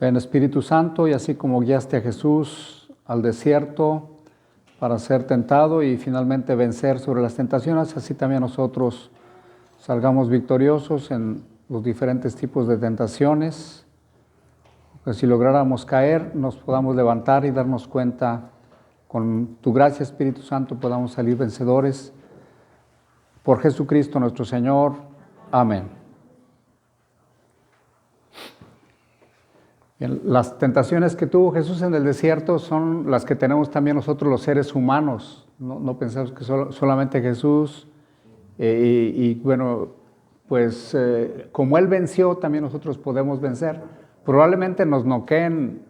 Ven Espíritu Santo, y así como guiaste a Jesús al desierto para ser tentado y finalmente vencer sobre las tentaciones, así también nosotros salgamos victoriosos en los diferentes tipos de tentaciones, que si lográramos caer nos podamos levantar y darnos cuenta, con tu gracia Espíritu Santo podamos salir vencedores. Por Jesucristo nuestro Señor. Amén. Bien, las tentaciones que tuvo Jesús en el desierto son las que tenemos también nosotros los seres humanos. No pensamos que solamente Jesús, bueno, pues como Él venció, también nosotros podemos vencer. Probablemente nos noqueen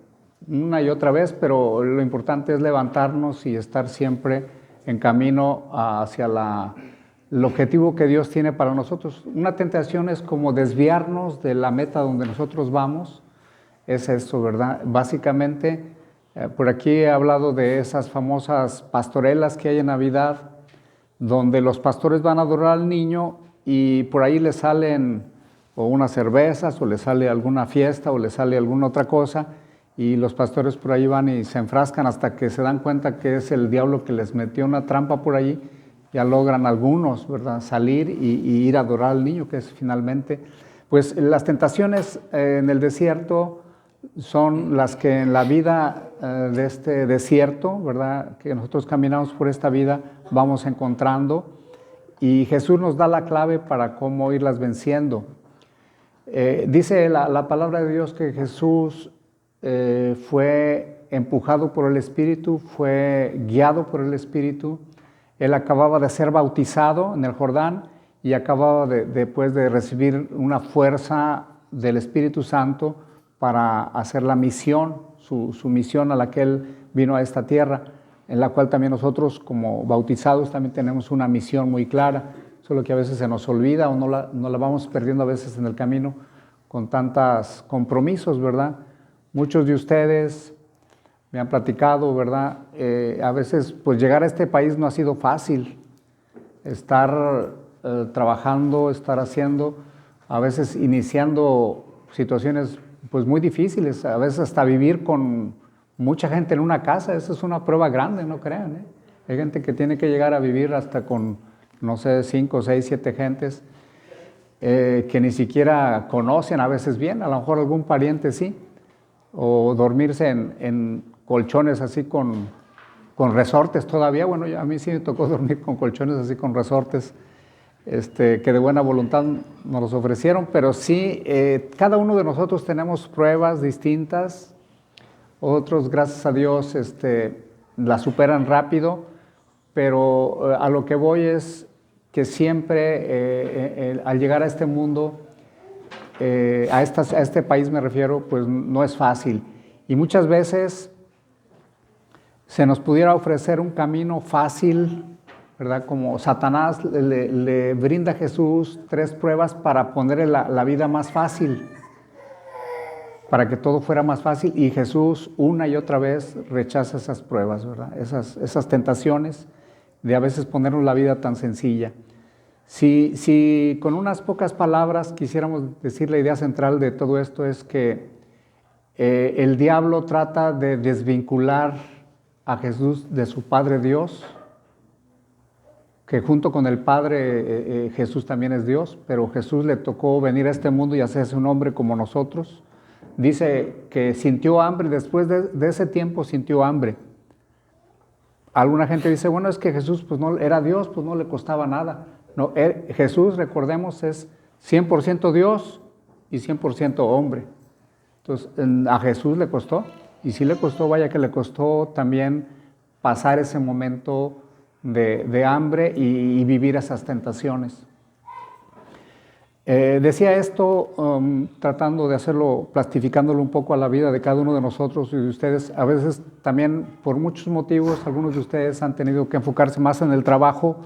una y otra vez, pero lo importante es levantarnos y estar siempre en camino hacia el objetivo que Dios tiene para nosotros. Una tentación es como desviarnos de la meta donde nosotros vamos. Es eso, ¿verdad? Básicamente, por aquí he hablado de esas famosas pastorelas que hay en Navidad, donde los pastores van a adorar al niño y por ahí le salen o unas cervezas, o le sale alguna fiesta, o le sale alguna otra cosa, y los pastores por ahí van y se enfrascan hasta que se dan cuenta que es el diablo que les metió una trampa por allí. Ya logran algunos, ¿verdad?, salir y ir a adorar al niño, que es finalmente. Pues las tentaciones en el desierto son las que en la vida de este desierto, ¿verdad?, que nosotros caminamos por esta vida, vamos encontrando, y Jesús nos da la clave para cómo irlas venciendo. Dice la palabra de Dios que Jesús fue empujado por el Espíritu, fue guiado por el Espíritu. Él acababa de ser bautizado en el Jordán y acababa después de recibir una fuerza del Espíritu Santo para hacer la misión, su misión a la que Él vino a esta tierra, en la cual también nosotros como bautizados también tenemos una misión muy clara, solo que a veces se nos olvida o no la vamos perdiendo a veces en el camino con tantos compromisos, ¿verdad? Muchos de ustedes me han platicado, ¿verdad? A veces pues llegar a este país no ha sido fácil, estar trabajando, estar haciendo, a veces iniciando situaciones pues muy difíciles, a veces hasta vivir con mucha gente en una casa. Esa es una prueba grande, no crean, ¿eh? Hay gente que tiene que llegar a vivir hasta con, no sé, 5, 6, 7 gentes que ni siquiera conocen a veces bien, a lo mejor algún pariente sí, o dormirse en colchones así con resortes todavía. Bueno, a mí sí me tocó dormir con colchones así con resortes, que de buena voluntad nos los ofrecieron, pero sí, cada uno de nosotros tenemos pruebas distintas. Otros, gracias a Dios, la superan rápido, pero a lo que voy es que siempre al llegar a este mundo, a este país me refiero, pues no es fácil. Y muchas veces se nos pudiera ofrecer un camino fácil, ¿verdad? Como Satanás le brinda a Jesús 3 pruebas para ponerle la vida más fácil, para que todo fuera más fácil, y Jesús una y otra vez rechaza esas pruebas, ¿verdad? Esas tentaciones de a veces ponernos la vida tan sencilla. Si con unas pocas palabras quisiéramos decir la idea central de todo esto, es que el diablo trata de desvincular a Jesús de su Padre Dios, que junto con el Padre Jesús también es Dios, pero Jesús le tocó venir a este mundo y hacerse un hombre como nosotros. Dice que sintió hambre, después de ese tiempo sintió hambre. Alguna gente dice, bueno, es que Jesús pues no era Dios, pues no le costaba nada. No, Jesús, recordemos, es 100% Dios y 100% hombre. Entonces, a Jesús le costó, y sí le costó, vaya que le costó también pasar ese momento de hambre y vivir esas tentaciones. Decía esto tratando de hacerlo, plastificándolo un poco a la vida de cada uno de nosotros y de ustedes. A veces también por muchos motivos, algunos de ustedes han tenido que enfocarse más en el trabajo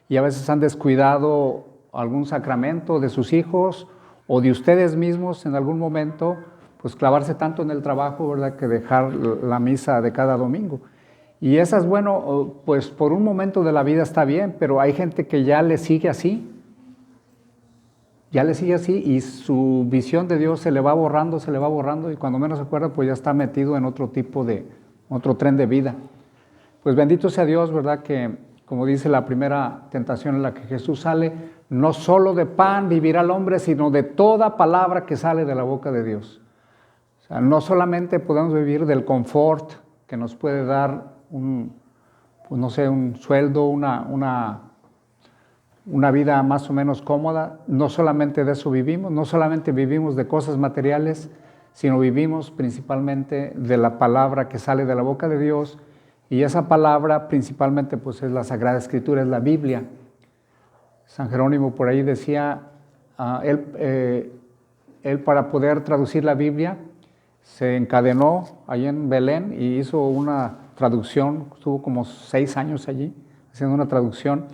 y a veces han descuidado algún sacramento de sus hijos o de ustedes mismos en algún momento, pues clavarse tanto en el trabajo, ¿verdad?, que dejar la misa de cada domingo. Y esas, bueno, pues por un momento de la vida está bien, pero hay gente que ya le sigue así. ya le sigue así y su visión de Dios se le va borrando y cuando menos se acuerda pues ya está metido en otro otro tren de vida. Pues bendito sea Dios, ¿verdad? Que como dice la primera tentación en la que Jesús sale, no solo de pan vivirá el hombre, sino de toda palabra que sale de la boca de Dios. O sea, no solamente podemos vivir del confort que nos puede dar pues no sé, un sueldo, una vida más o menos cómoda, no solamente de eso vivimos, no solamente vivimos de cosas materiales, sino vivimos principalmente de la palabra que sale de la boca de Dios, y esa palabra principalmente pues es la Sagrada Escritura, es la Biblia. San Jerónimo por ahí decía, él para poder traducir la Biblia se encadenó ahí en Belén y hizo una traducción, estuvo como 6 años allí haciendo una traducción,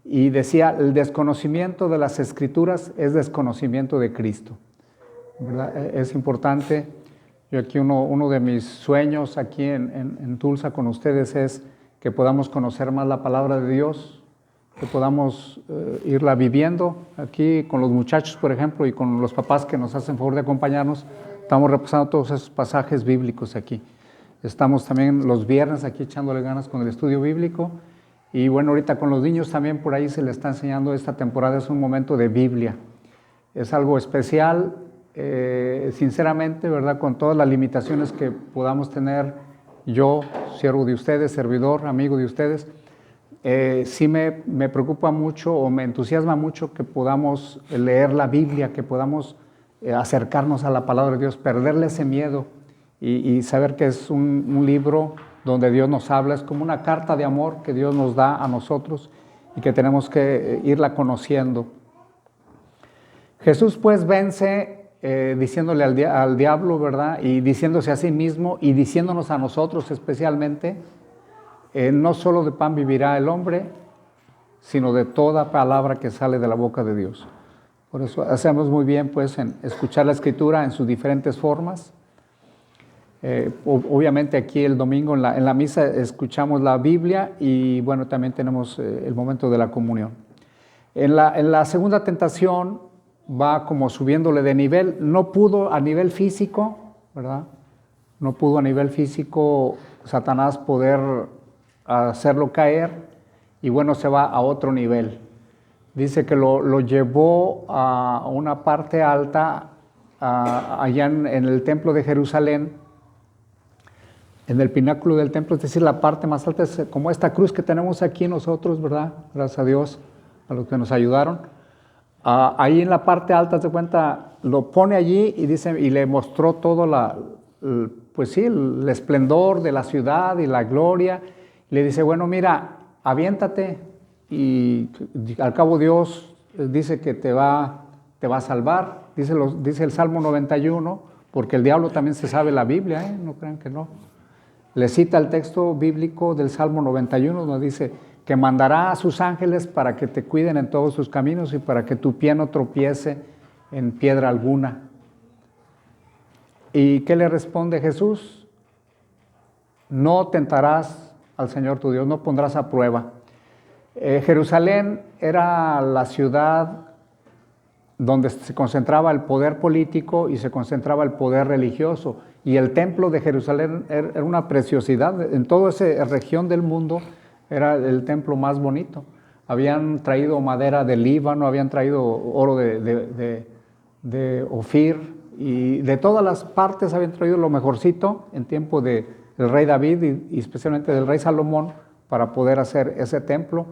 y decía, el desconocimiento de las Escrituras es desconocimiento de Cristo, ¿verdad? Es importante. Yo aquí uno de mis sueños aquí en Tulsa con ustedes es que podamos conocer más la palabra de Dios, que podamos irla viviendo aquí con los muchachos, por ejemplo, y con los papás que nos hacen favor de acompañarnos. Estamos repasando todos esos pasajes bíblicos aquí. Estamos también los viernes aquí echándole ganas con el estudio bíblico. Y bueno, ahorita con los niños también por ahí se les está enseñando, esta temporada es un momento de Biblia. Es algo especial, sinceramente, ¿verdad? Con todas las limitaciones que podamos tener, yo, siervo de ustedes, servidor, amigo de ustedes, sí me preocupa mucho o me entusiasma mucho que podamos leer la Biblia, que podamos acercarnos a la palabra de Dios, perderle ese miedo y saber que es un libro donde Dios nos habla, es como una carta de amor que Dios nos da a nosotros y que tenemos que irla conociendo. Jesús pues vence diciéndole al diablo, ¿verdad? Y diciéndose a sí mismo y diciéndonos a nosotros especialmente, no solo de pan vivirá el hombre, sino de toda palabra que sale de la boca de Dios. Por eso hacemos muy bien pues en escuchar la Escritura en sus diferentes formas. Obviamente aquí el domingo en la misa escuchamos la Biblia y bueno, también tenemos el momento de la comunión. En la segunda tentación va como subiéndole de nivel, no pudo a nivel físico, ¿verdad? No pudo a nivel físico Satanás poder hacerlo caer y bueno, se va a otro nivel. Dice que lo llevó a una parte alta, allá en el templo de Jerusalén, en el pináculo del templo, es decir, la parte más alta es como esta cruz que tenemos aquí nosotros, ¿verdad? Gracias a Dios, a los que nos ayudaron. Ahí en la parte alta, se cuenta, lo pone allí y dice, y le mostró todo pues sí, el esplendor de la ciudad y la gloria. Le dice, bueno, mira, aviéntate y al cabo Dios dice que te va a salvar. Dice el Salmo 91, porque el diablo también se sabe la Biblia, no crean que no. Le cita el texto bíblico del Salmo 91, donde dice que mandará a sus ángeles para que te cuiden en todos sus caminos y para que tu pie no tropiece en piedra alguna. ¿Y qué le responde Jesús? No tentarás al Señor tu Dios, no pondrás a prueba. Jerusalén era la ciudad donde se concentraba el poder político y se concentraba el poder religioso. Y el templo de Jerusalén era una preciosidad. En toda esa región del mundo era el templo más bonito. Habían traído madera del Líbano, habían traído oro de Ofir, y de todas las partes habían traído lo mejorcito en tiempo del rey David y especialmente del rey Salomón para poder hacer ese templo.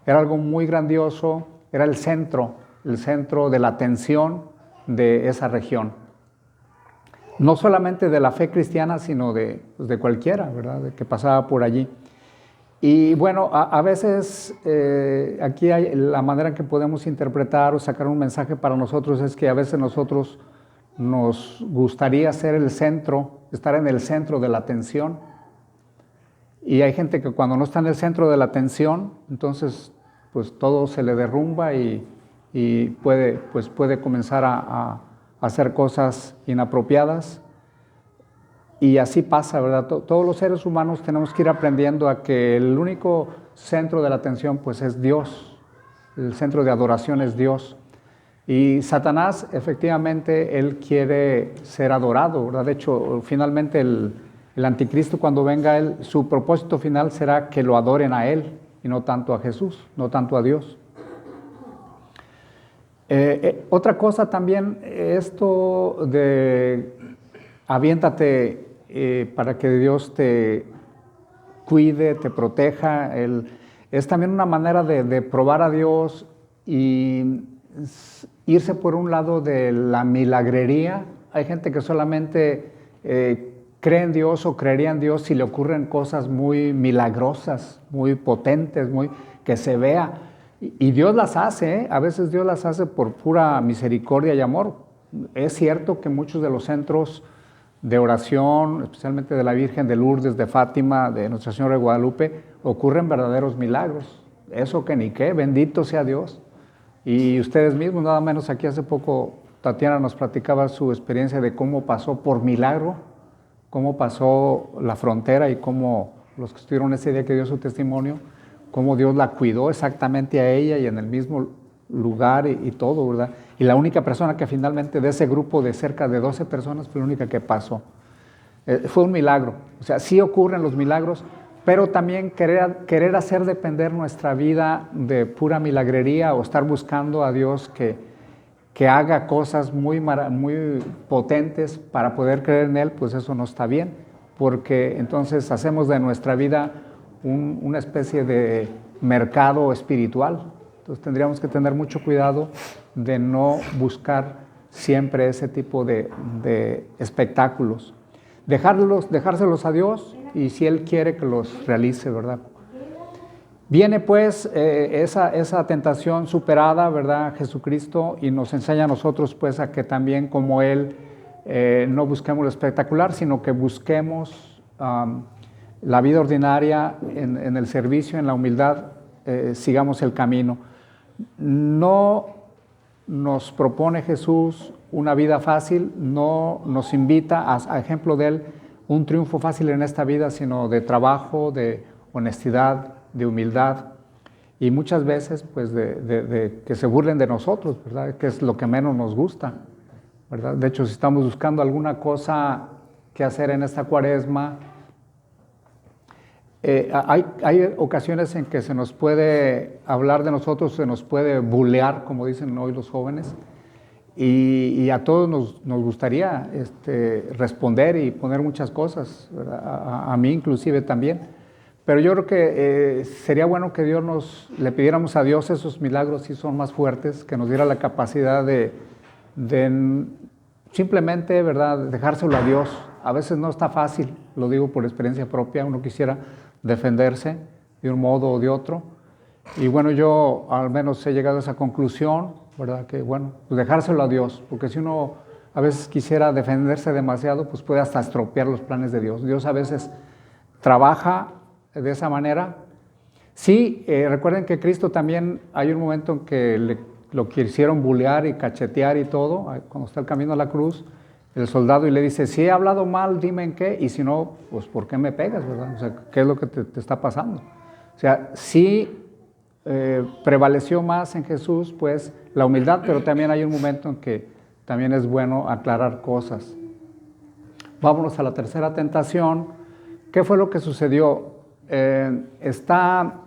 Era algo muy grandioso, era el centro de la atención de esa región. No solamente de la fe cristiana, sino de cualquiera, ¿verdad?, de que pasaba por allí. Y bueno, a veces aquí hay la manera en que podemos interpretar o sacar un mensaje para nosotros es que a veces nosotros nos gustaría ser el centro, estar en el centro de la atención. Y hay gente que cuando no está en el centro de la atención, entonces pues todo se le derrumba y puede comenzar a hacer cosas inapropiadas. Y así pasa, ¿verdad? Todos los seres humanos tenemos que ir aprendiendo a que el único centro de la atención pues es Dios. El centro de adoración es Dios. Y Satanás, efectivamente, él quiere ser adorado, ¿verdad? De hecho, finalmente el anticristo, cuando venga él, su propósito final será que lo adoren a él y no tanto a Jesús, no tanto a Dios. Otra cosa también, esto de aviéntate para que Dios te cuide, te proteja, es también una manera de probar a Dios y irse por un lado de la milagrería. Hay gente que solamente cree en Dios o creería en Dios si le ocurren cosas muy milagrosas, muy potentes, que se vea. Y Dios las hace, ¿eh? A veces Dios las hace por pura misericordia y amor. Es cierto que muchos de los centros de oración, especialmente de la Virgen de Lourdes, de Fátima, de Nuestra Señora de Guadalupe, ocurren verdaderos milagros. Eso que ni qué, bendito sea Dios. Y ustedes mismos, nada menos aquí hace poco, Tatiana nos platicaba su experiencia de cómo pasó por milagro, cómo pasó la frontera y cómo los que estuvieron ese día que dio su testimonio, cómo Dios la cuidó exactamente a ella y en el mismo lugar y todo, ¿verdad? Y la única persona que finalmente de ese grupo de cerca de 12 personas fue la única que pasó. Fue un milagro. O sea, sí ocurren los milagros, pero también querer hacer depender nuestra vida de pura milagrería o estar buscando a Dios que haga cosas muy potentes para poder creer en Él, pues eso no está bien, porque entonces hacemos de nuestra vida una especie de mercado espiritual. Entonces tendríamos que tener mucho cuidado de no buscar siempre ese tipo de espectáculos. Dejárselos a Dios y si Él quiere que los realice, ¿verdad? Viene pues esa tentación superada, ¿verdad? Jesucristo, y nos enseña a nosotros pues a que también como Él no busquemos lo espectacular, sino que busquemos la vida ordinaria en el servicio, en la humildad, sigamos el camino. No nos propone Jesús una vida fácil, no nos invita, a ejemplo de Él, un triunfo fácil en esta vida, sino de trabajo, de honestidad, de humildad y muchas veces pues de que se burlen de nosotros, ¿verdad? Que es lo que menos nos gusta, ¿verdad? De hecho, si estamos buscando alguna cosa que hacer en esta cuaresma, hay ocasiones en que se nos puede hablar de nosotros, se nos puede bulear, como dicen hoy los jóvenes, y a todos nos gustaría responder y poner muchas cosas, a mí inclusive también, pero yo creo que sería bueno que le pidiéramos a Dios esos milagros si son más fuertes, que nos diera la capacidad de simplemente, ¿verdad?, dejárselo a Dios. A veces no está fácil, lo digo por experiencia propia, uno quisiera defenderse de un modo o de otro. Y bueno, yo al menos he llegado a esa conclusión, ¿verdad? Que bueno, pues dejárselo a Dios, porque si uno a veces quisiera defenderse demasiado, pues puede hasta estropear los planes de Dios. Dios a veces trabaja de esa manera. Sí, recuerden que Cristo también hay un momento en que lo quisieron bulear y cachetear y todo, cuando está el camino a la cruz, el soldado y le dice, si he hablado mal, dime en qué, y si no, pues ¿por qué me pegas, verdad? O sea, ¿qué es lo que te está pasando? O sea, sí prevaleció más en Jesús, pues, la humildad, pero también hay un momento en que también es bueno aclarar cosas. Vámonos a la tercera tentación. ¿Qué fue lo que sucedió? Está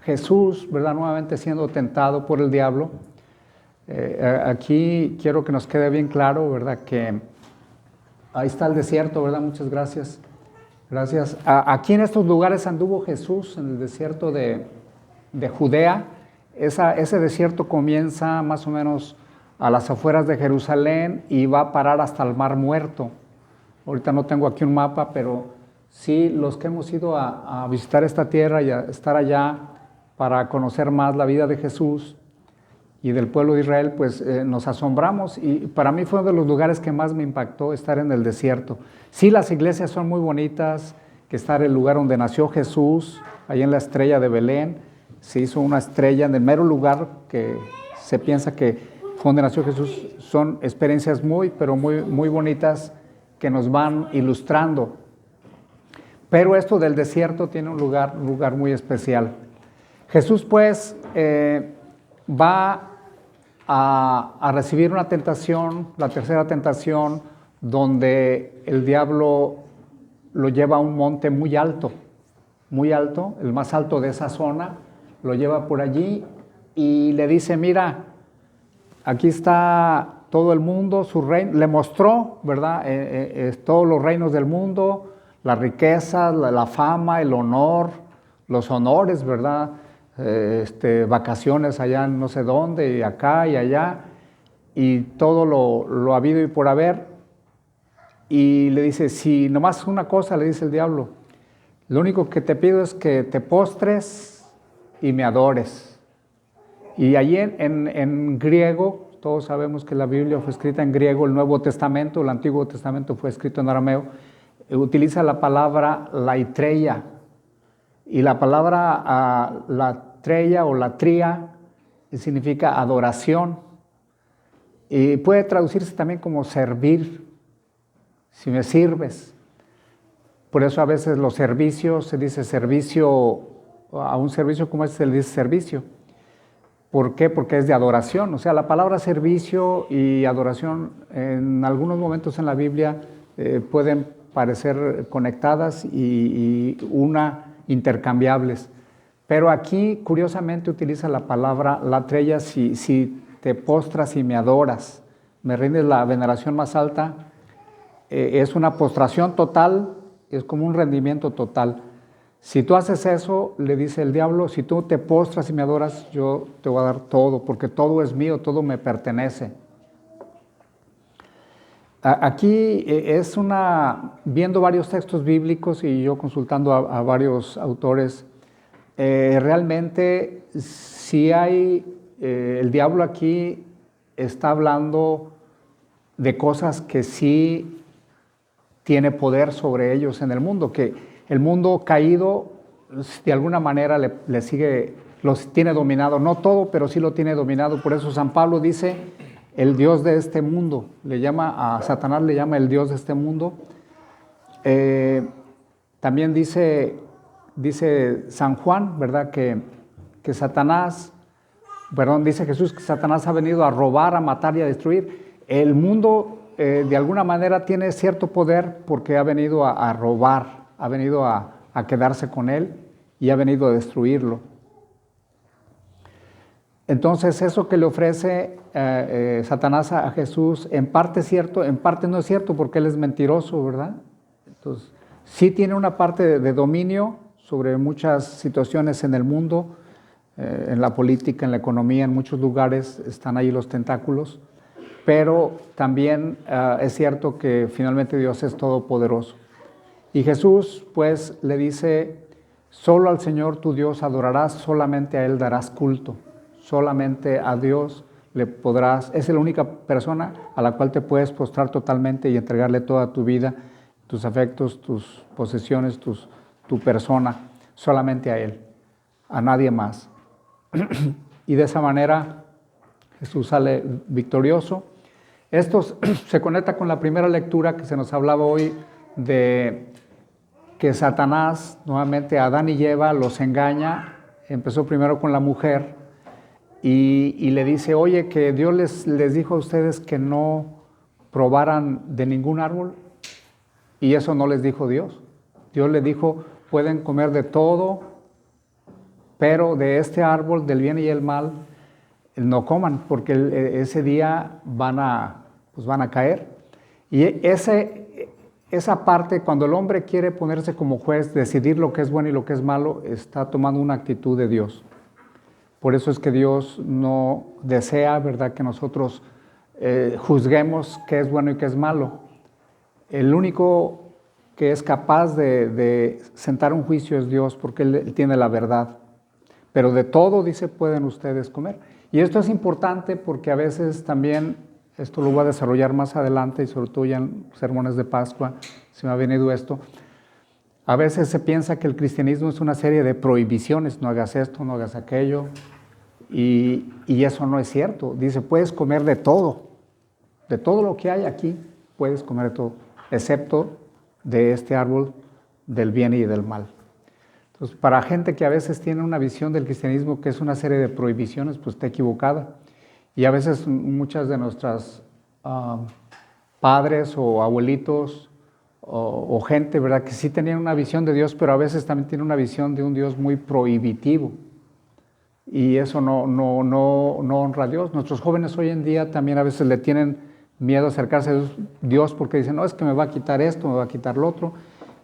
Jesús, ¿verdad?, nuevamente siendo tentado por el diablo. Aquí quiero que nos quede bien claro, ¿verdad?, que ahí está el desierto, ¿verdad? Muchas gracias. Gracias. Aquí en estos lugares anduvo Jesús, en el desierto de Judea. Ese desierto comienza más o menos a las afueras de Jerusalén y va a parar hasta el Mar Muerto. Ahorita no tengo aquí un mapa, pero sí, los que hemos ido a visitar esta tierra y a estar allá para conocer más la vida de Jesús y del pueblo de Israel, pues nos asombramos, y para mí fue uno de los lugares que más me impactó estar en el desierto. Sí, las iglesias son muy bonitas, que estar en el lugar donde nació Jesús, ahí en la estrella de Belén, se hizo una estrella en el mero lugar que se piensa que fue donde nació Jesús. Son experiencias muy bonitas que nos van ilustrando. Pero esto del desierto tiene un lugar muy especial. Jesús pues va a recibir una tentación, la tercera tentación, donde el diablo lo lleva a un monte muy alto, el más alto de esa zona, lo lleva por allí y le dice, mira, aquí está todo el mundo, su reino, le mostró, ¿verdad? Todos los reinos del mundo, la riqueza, la fama, el honor, los honores, ¿verdad? Vacaciones allá en no sé dónde, y acá y allá, y todo lo habido y por haber. Y le dice, si nomás una cosa, le dice el diablo, lo único que te pido es que te postres y me adores. Y allí en griego, todos sabemos que la Biblia fue escrita en griego, el Nuevo Testamento, el Antiguo Testamento fue escrito en arameo, utiliza la palabra laitreia. Y la palabra latreia o latría significa adoración. Y puede traducirse también como servir, si me sirves. Por eso a veces los servicios, se dice servicio, a un servicio como este se le dice servicio. ¿Por qué? Porque es de adoración. O sea, la palabra servicio y adoración en algunos momentos en la Biblia pueden parecer conectadas y intercambiables. Pero aquí, curiosamente, utiliza la palabra latreia, si te postras y me adoras, me rindes la veneración más alta, es una postración total, es como un rendimiento total. Si tú haces eso, le dice el diablo, si tú te postras y me adoras, yo te voy a dar todo, porque todo es mío, todo me pertenece. Aquí viendo varios textos bíblicos y yo consultando a varios autores, realmente si hay, el diablo aquí está hablando de cosas que sí tiene poder sobre ellos en el mundo, que el mundo caído de alguna manera le sigue, los tiene dominado, no todo, pero sí lo tiene dominado. Por eso San Pablo dice, el Dios de este mundo, a Satanás le llama el Dios de este mundo. También dice San Juan, ¿verdad? Que Satanás, dice Jesús que Satanás ha venido a robar, a matar y a destruir. El mundo de alguna manera tiene cierto poder porque ha venido a robar, ha venido a quedarse con él y ha venido a destruirlo. Entonces eso que le ofrece Satanás a Jesús, en parte es cierto, en parte no es cierto porque él es mentiroso, ¿verdad? Entonces sí tiene una parte de dominio sobre muchas situaciones en el mundo, en la política, en la economía, en muchos lugares están ahí los tentáculos, pero también es cierto que finalmente Dios es todopoderoso. Y Jesús pues le dice, solo al Señor tu Dios adorarás, solamente a Él darás culto, solamente a Dios le podrás, es la única persona a la cual te puedes postrar totalmente y entregarle toda tu vida, tus afectos, tus posesiones, tu persona, solamente a Él, a nadie más. Y de esa manera Jesús sale victorioso. Esto se conecta con la primera lectura que se nos hablaba hoy de que Satanás, nuevamente Adán y Eva, los engaña. Empezó primero con la mujer y le dice, oye, que Dios les dijo a ustedes que no probaran de ningún árbol. Y eso no les dijo Dios. Dios les dijo, pueden comer de todo, pero de este árbol del bien y el mal no coman, porque ese día van a caer. Y esa parte, cuando el hombre quiere ponerse como juez, decidir lo que es bueno y lo que es malo, está tomando una actitud de Dios. Por eso es que Dios no desea, ¿verdad?, que nosotros juzguemos qué es bueno y qué es malo. El único que es capaz de sentar un juicio es Dios, porque Él tiene la verdad. Pero de todo, dice, pueden ustedes comer. Y esto es importante porque a veces también, esto lo voy a desarrollar más adelante y sobre todo ya en sermones de Pascua, se me ha venido esto. A veces se piensa que el cristianismo es una serie de prohibiciones, no hagas esto, no hagas aquello, y eso no es cierto. Dice, puedes comer de todo lo que hay aquí, puedes comer de todo, excepto de este árbol del bien y del mal. Entonces, para gente que a veces tiene una visión del cristianismo que es una serie de prohibiciones, pues está equivocada. Y a veces muchas de nuestras padres o abuelitos o gente, ¿verdad?, que sí tenían una visión de Dios, pero a veces también tienen una visión de un Dios muy prohibitivo. Y eso no honra a Dios. Nuestros jóvenes hoy en día también a veces le tienen miedo a acercarse a Dios porque dicen, no, es que me va a quitar esto, me va a quitar lo otro,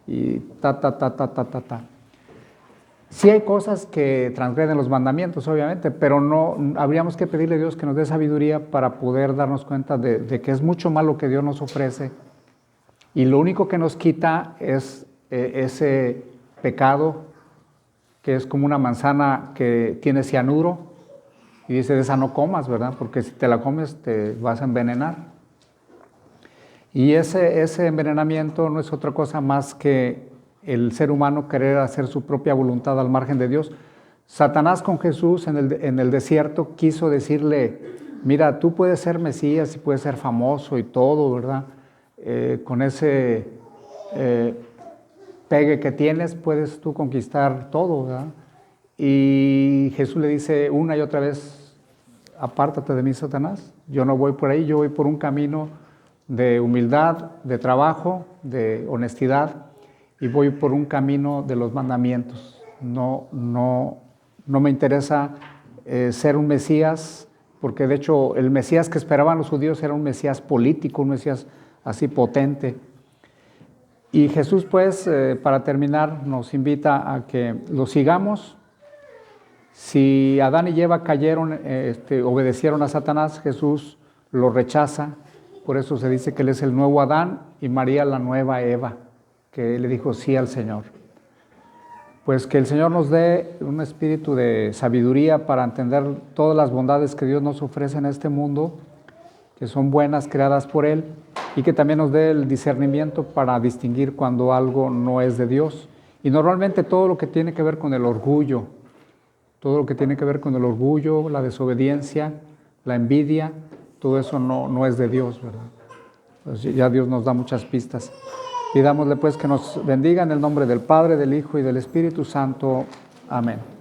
y ta. Sí hay cosas que transgreden los mandamientos, obviamente, pero no habríamos que pedirle a Dios que nos dé sabiduría para poder darnos cuenta de que es mucho más lo que Dios nos ofrece, y lo único que nos quita es ese pecado que es como una manzana que tiene cianuro, y dice, de esa no comas, ¿verdad? Porque si te la comes te vas a envenenar. Y ese envenenamiento no es otra cosa más que el ser humano querer hacer su propia voluntad al margen de Dios. Satanás con Jesús en el desierto quiso decirle, mira, tú puedes ser Mesías y puedes ser famoso y todo, ¿verdad? Con ese pegue que tienes puedes tú conquistar todo, ¿verdad? Y Jesús le dice una y otra vez, apártate de mí, Satanás, yo no voy por ahí, yo voy por un camino de humildad, de trabajo, de honestidad, y voy por un camino de los mandamientos. No me interesa ser un Mesías, porque de hecho el Mesías que esperaban los judíos era un Mesías político, un Mesías así potente. Y Jesús, pues, para terminar, nos invita a que lo sigamos. Si Adán y Eva cayeron, obedecieron a Satanás, Jesús lo rechaza. Por eso se dice que Él es el nuevo Adán y María la nueva Eva, que le dijo sí al Señor. Pues que el Señor nos dé un espíritu de sabiduría para entender todas las bondades que Dios nos ofrece en este mundo, que son buenas, creadas por Él, y que también nos dé el discernimiento para distinguir cuando algo no es de Dios. Y normalmente todo lo que tiene que ver con el orgullo, la desobediencia, la envidia, todo eso no es de Dios, ¿verdad? Pues ya Dios nos da muchas pistas. Pidámosle pues que nos bendiga en el nombre del Padre, del Hijo y del Espíritu Santo. Amén.